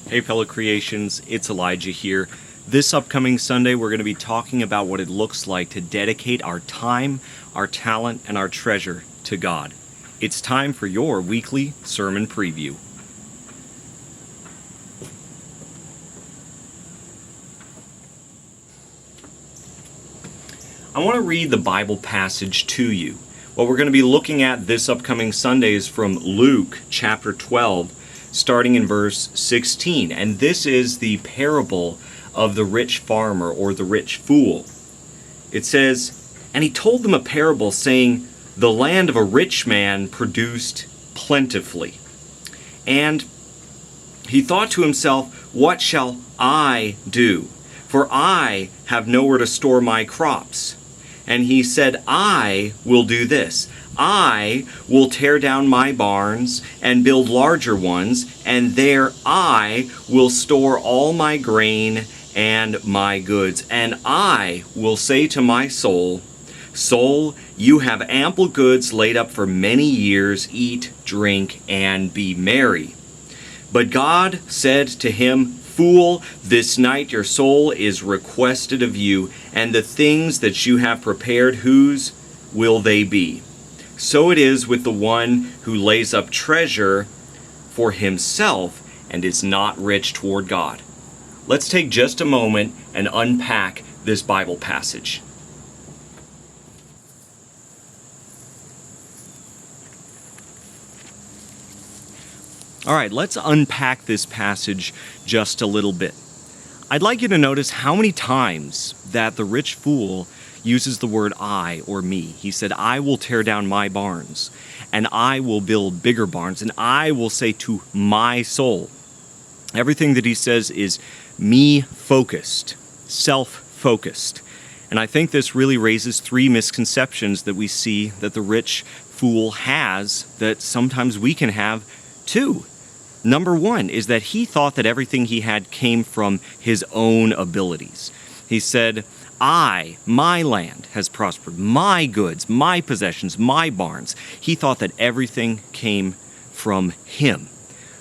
Hey fellow creations, it's Elijah here. This upcoming Sunday we're going to be talking about what it looks like to dedicate our time, our talent, and our treasure to God. It's time for your weekly sermon preview. I want to read the Bible passage to you. What we're going to be looking at this upcoming Sunday is from Luke chapter 12, starting in verse 16. And this is the parable of the rich farmer or the rich fool. It says, "And he told them a parable, saying, The land of a rich man produced plentifully. And he thought to himself, What shall I do? For I have nowhere to store my crops. And he said, I will do this. I will tear down my barns and build larger ones, and there I will store all my grain and my goods. And I will say to my soul, Soul, you have ample goods laid up for many years. Eat, drink, and be merry. But God said to him, Fool, this night your soul is requested of you, and the things that you have prepared, whose will they be? So it is with the one who lays up treasure for himself and is not rich toward God." Let's take just a moment and unpack this Bible passage. All right, let's unpack this passage just a little bit. I'd like you to notice how many times that the rich fool uses the word I or me. He said, I will tear down my barns, and I will build bigger barns, and I will say to my soul. Everything that he says is me-focused, self-focused. And I think this really raises three misconceptions that we see that the rich fool has that sometimes we can have too. Number one is that he thought that everything he had came from his own abilities. He said, my land has prospered, my goods, my possessions, my barns. He thought that everything came from him.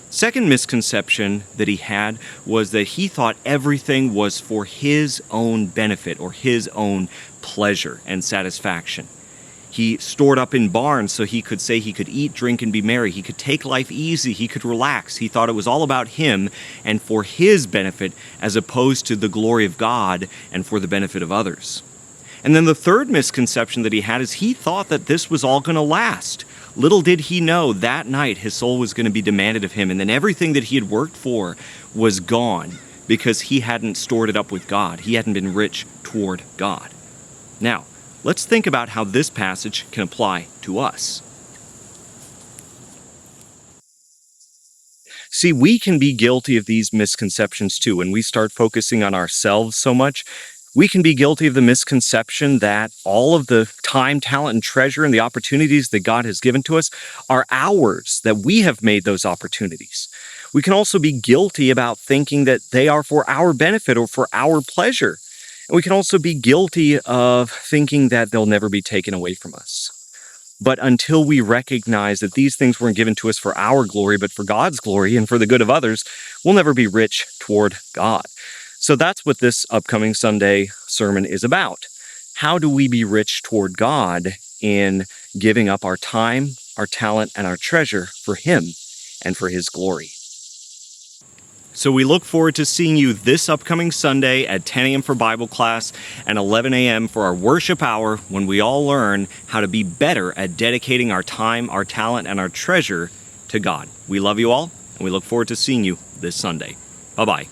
Second misconception that he had was that he thought everything was for his own benefit or his own pleasure and satisfaction. He stored up in barns so he could say he could eat, drink, and be merry. He could take life easy. He could relax. He thought it was all about him and for his benefit as opposed to the glory of God and for the benefit of others. And then the third misconception that he had is he thought that this was all going to last. Little did he know that night his soul was going to be demanded of him, and then everything that he had worked for was gone because he hadn't stored it up with God. He hadn't been rich toward God. Now, let's think about how this passage can apply to us. See, we can be guilty of these misconceptions too. When we start focusing on ourselves so much, we can be guilty of the misconception that all of the time, talent, and treasure and the opportunities that God has given to us are ours, that we have made those opportunities. We can also be guilty about thinking that they are for our benefit or for our pleasure. And we can also be guilty of thinking that they'll never be taken away from us. But until we recognize that these things weren't given to us for our glory, but for God's glory and for the good of others, we'll never be rich toward God. So that's what this upcoming Sunday sermon is about. How do we be rich toward God in giving up our time, our talent, and our treasure for Him and for His glory? So we look forward to seeing you this upcoming Sunday at 10 a.m. for Bible class and 11 a.m. for our worship hour when we all learn how to be better at dedicating our time, our talent, and our treasure to God. We love you all, and we look forward to seeing you this Sunday. Bye-bye.